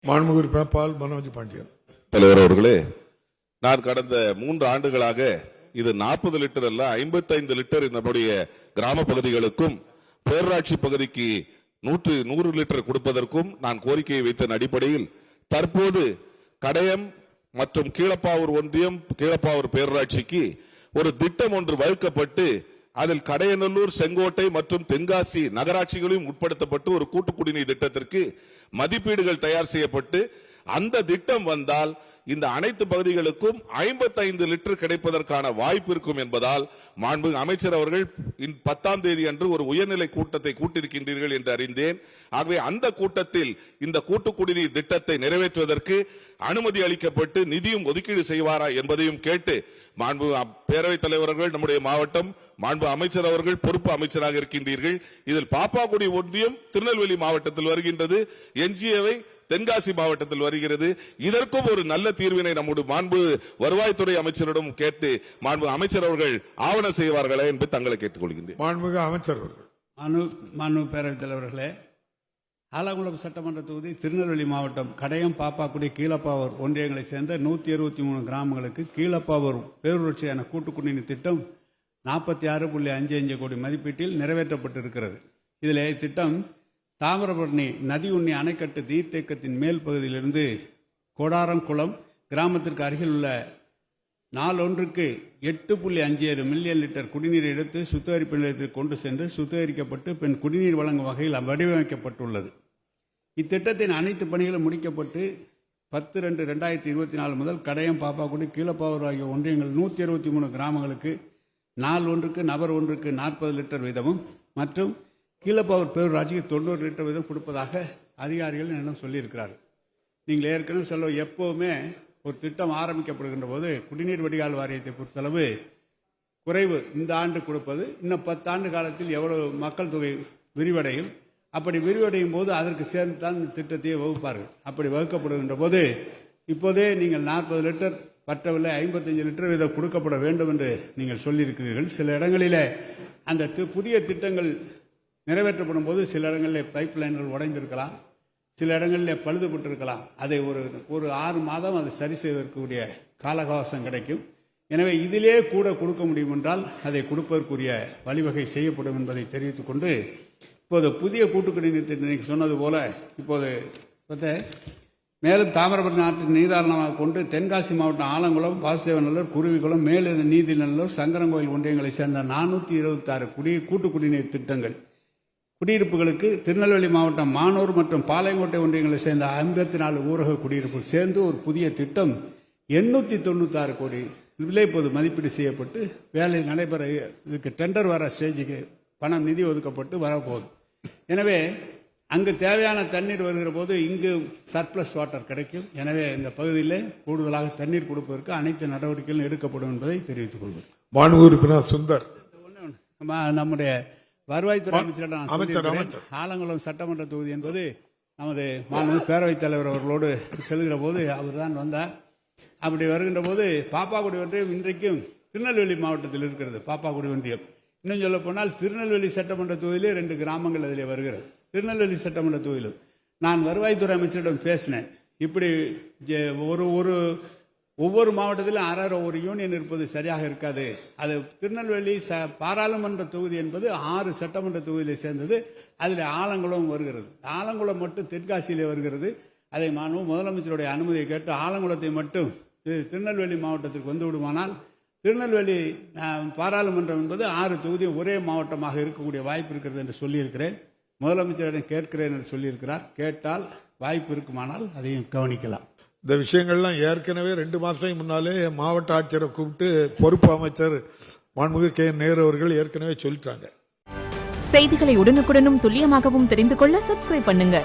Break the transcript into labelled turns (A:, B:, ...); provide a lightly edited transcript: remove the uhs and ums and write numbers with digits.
A: மாண்புமிகு உறுப்பினர் பால் மனோஜ் பாண்டியன்.
B: தலைவர் அவர்களே, நான் கடந்த 3 ஆண்டுகளாக இது 40 லிட்டர் அல்ல 55 லிட்டர் நம்முடைய கிராம பகுதிகளுக்கும் பேரூராட்சி பகுதிக்கு 100 லிட்டர் கொடுப்பதற்கும் நான் கோரிக்கையை வைத்த அடிப்படையில் தற்போது கடையம் மற்றும் கீழப்பாவூர் ஒன்றியம் கீழப்பாவூர் பேரூராட்சிக்கு ஒரு திட்டம் ஒன்று வகுக்கப்பட்டு அதில் கடையநல்லூர், செங்கோட்டை மற்றும் தென்காசி நகராட்சிகளையும் உட்படுத்தப்பட்டு ஒரு கூட்டு குடிநீர் திட்டத்திற்கு மதிப்பீடுகள் தயார் செய்யப்பட்டு அந்த திட்டம் வந்தால் இந்த அனைத்து பகுதிகளுக்கும் 55 லிட்டர் கிடைப்பதற்கான வாய்ப்பு இருக்கும் என்பதால் மாண்புமிகு அமைச்சர் அவர்கள் 10ஆம் தேதி அன்று ஒரு உயர்நிலை கூட்டத்தை கூட்டியிருக்கின்றீர்கள் என்று அறிந்தேன். ஆகவே அந்த கூட்டத்தில் இந்த கூட்டு குடிநீர் திட்டத்தை நிறைவேற்றுவதற்கு அனுமதி அளிக்கப்பட்டு நிதியும் ஒதுக்கீடு செய்வாரா என்பதையும் கேட்டு மாண்பு பேரவைத் தலைவர்கள் நம்முடைய மாவட்டம் மாண்பு அமைச்சர் அவர்கள் பொறுப்பு அமைச்சராக இருக்கின்றீர்கள். இதில் பாப்பாக்குடி ஒன்றியம் திருநெல்வேலி மாவட்டத்தில் வருகின்றது, என்ஜிஏவை தென்காசி மாவட்டத்தில் வருகிறது. இதற்கும் ஒரு நல்ல தீர்வினை நம்முடைய மாண்பு வருவாய்த்துறை அமைச்சரிடம் கேட்டு மாண்பு அமைச்சர் அவர்கள் ஆவணம் செய்வார்களா என்று தங்களை கேட்டுக்கொள்கின்றேன்.
A: மாண்புமிகு அமைச்சர் அவர்கள்.
C: மாண்பு பேரவைத் தலைவர்களே, ஆலங்குளம் சட்டமன்ற தொகுதி திருநெல்வேலி மாவட்டம் கடையம், பாப்பாக்குடி, கீழப்பாவூர் ஒன்றியங்களை சேர்ந்த 123 கிராமங்களுக்கு கீழப்பாவூர் பேரூராட்சியான கூட்டு குடிநீர் திட்டம் 46.55 கோடி மதிப்பீட்டில் நிறைவேற்றப்பட்டிருக்கிறது. இதில் திட்டம் தாமிரபரணி நதி உண்ணி அணைக்கட்டு நீர்த்தேக்கத்தின் மேல் பகுதியிலிருந்து கோடாரங்குளம் கிராமத்திற்கு அருகில் உள்ள நாள் ஒன்றுக்கு 8.57 மில்லியன் லிட்டர் குடிநீர் எடுத்து சுத்திகரிப்பு நிலையத்திற்கு கொண்டு சென்று சுத்திகரிக்கப்பட்டு பின் குடிநீர் வழங்கும் வகையில் வடிவமைக்கப்பட்டுள்ளது. இத்திட்டத்தின் அனைத்து பணிகளும் முடிக்கப்பட்டு 10/2/2024 முதல் கடையம், பாப்பாக்குடி, கீழப்பாவூர் ஆகிய ஒன்றியங்கள் 123 கிராமங்களுக்கு நாள் ஒன்றுக்கு நபர் ஒன்றுக்கு 40 லிட்டர் வீதமும் மற்றும் கீழப்பாவூர் பேரூராட்சிக்கு 90 லிட்டர் வீதம் கொடுப்பதாக அதிகாரிகள் என்னிடம் சொல்லியிருக்கிறார்கள். நீங்கள் ஏற்கனவே சொல்ல, எப்போவுமே ஒரு திட்டம் ஆரம்பிக்கப்படுகின்ற போது குடிநீர் வடிகால் வாரியத்தை பொறுத்தளவு குறைவு. இந்த ஆண்டு கொடுப்பது இன்னும் 10 ஆண்டு காலத்தில் எவ்வளவு மக்கள் தொகை விரிவடையும், அப்படி விரிவடையும் போது அதற்கு சேர்ந்து தான் இந்த திட்டத்தையே வகுப்பார்கள். அப்படி வகுக்கப்படுகின்ற போது இப்போதே நீங்கள் 40 லிட்டர் பற்றவில்லை, 55 லிட்டர் வீதம் கொடுக்கப்பட வேண்டும் என்று நீங்கள் சொல்லியிருக்கிறீர்கள். சில இடங்களிலே அந்த புதிய திட்டங்கள் நிறைவேற்றப்படும் போது சில இடங்களில் பைப் லைன்கள் உடைந்திருக்கலாம், சில இடங்களில் பழுதுபட்டிருக்கலாம். அதை ஒரு 6 மாதம் அதை சரி செய்வதற்குரிய கால அவகாசம் கிடைக்கும். எனவே இதிலே கூட கொடுக்க முடியும் என்றால் அதை கொடுப்பதற்குரிய வழிவகை செய்யப்படும் என்பதை தெரிவித்துக் கொண்டு, இப்போது புதிய கூட்டு குடிநீர் திட்டம் சொன்னது போல இப்போது மேலும் தாமிரபரணி ஆற்றின் நீதாரணமாக கொண்டு தென்காசி மாவட்டம் ஆலங்குளம், வாசுதேவநல்லூர், குருவிக்குளம், மேலு நீதிநல்லூர், சங்கரங்கோயில் ஒன்றியங்களை சேர்ந்த 426 கூட்டு குடிநீர் திட்டங்கள் குடியிருப்புகளுக்கு திருநெல்வேலி மாவட்டம் மானூர் மற்றும் பாளையங்கோட்டை ஒன்றியங்களை சேர்ந்த 54 ஊரக குடியிருப்புகள் சேர்ந்து ஒரு புதிய திட்டம் 896 கோடி விலை இப்போது மதிப்பீடு செய்யப்பட்டு வேலை நடைபெற, இதுக்கு டெண்டர் வர ஸ்டேஜுக்கு பணம் நிதி ஒதுக்கப்பட்டு வரப்போகுது. எனவே அங்கு தேவையான தண்ணீர் வருகிற போது இங்கு சர்ப்ளஸ் வாட்டர் கிடைக்கும். எனவே இந்த பகுதியில் கூடுதலாக தண்ணீர் கொடுப்பதற்கு அனைத்து நடவடிக்கைகளும் எடுக்கப்படும் என்பதை தெரிவித்துக் கொள்கிறேன்.
A: மாண்புமிகு உறுப்பினர் சுந்தர்.
C: நம்முடைய வருவாய்த்துறை அமைச்சரிடம் ஆலங்குளம் சட்டமன்ற தொகுதி என்பது நமது மாண்புமிகு பேரவைத் தலைவர் அவர்களோடு செல்கிற போது அவர் தான் வந்தார். அப்படி வருகின்ற போது பாப்பாக்குடி ஒன்றியம் இன்றைக்கும் திருநெல்வேலி மாவட்டத்தில் இருக்கிறது. பாப்பாக்குடி ஒன்றியம் இன்னும் சொல்ல போனால் திருநெல்வேலி சட்டமன்ற தொகுதியிலே 2 கிராமங்கள் அதிலே வருகிறது. திருநெல்வேலி சட்டமன்ற தொகுதியிலும் நான் வருவாய்த்துறை அமைச்சரிடம் பேசினேன். இப்படி ஒவ்வொரு மாவட்டத்திலும் அரை ஒரு யூனியன் இருப்பது சரியாக இருக்காது. அது திருநெல்வேலி பாராளுமன்ற தொகுதி என்பது 6 சட்டமன்ற தொகுதியிலே சேர்ந்தது. அதில் ஆலங்குளம் வருகிறது. ஆலங்குளம் மட்டும் தென்காசியிலே வருகிறது. அதை முதலமைச்சருடைய அனுமதியை கேட்டு ஆலங்குளத்தை மட்டும் திருநெல்வேலி மாவட்டத்திற்கு வந்து விடுமானால் திருநெல்வேலி பாராளுமன்றம் என்பது 6 தொகுதியும் ஒரே மாவட்டமாக இருக்கக்கூடிய வாய்ப்பு இருக்கிறது என்று சொல்லியிருக்கிறேன். முதலமைச்சரிடம் கேட்கிறேன் என்று சொல்லியிருக்கிறார். கேட்டால் வாய்ப்பு இருக்குமானால் அதையும் கவனிக்கலாம்.
A: இந்த விஷயங்கள்லாம் ஏற்கனவே 2 மாதம் முன்னாலே மாவட்ட ஆட்சியரை கூப்பிட்டு பொறுப்பு அமைச்சர் மாண்புமிகு கே. நேரு அவர்கள் ஏற்கனவே சொல்லிட்டாங்க.
D: செய்திகளை உடனுக்குடனும் துல்லியமாகவும் தெரிந்து கொள்ள சப்ஸ்கிரைப் பண்ணுங்க.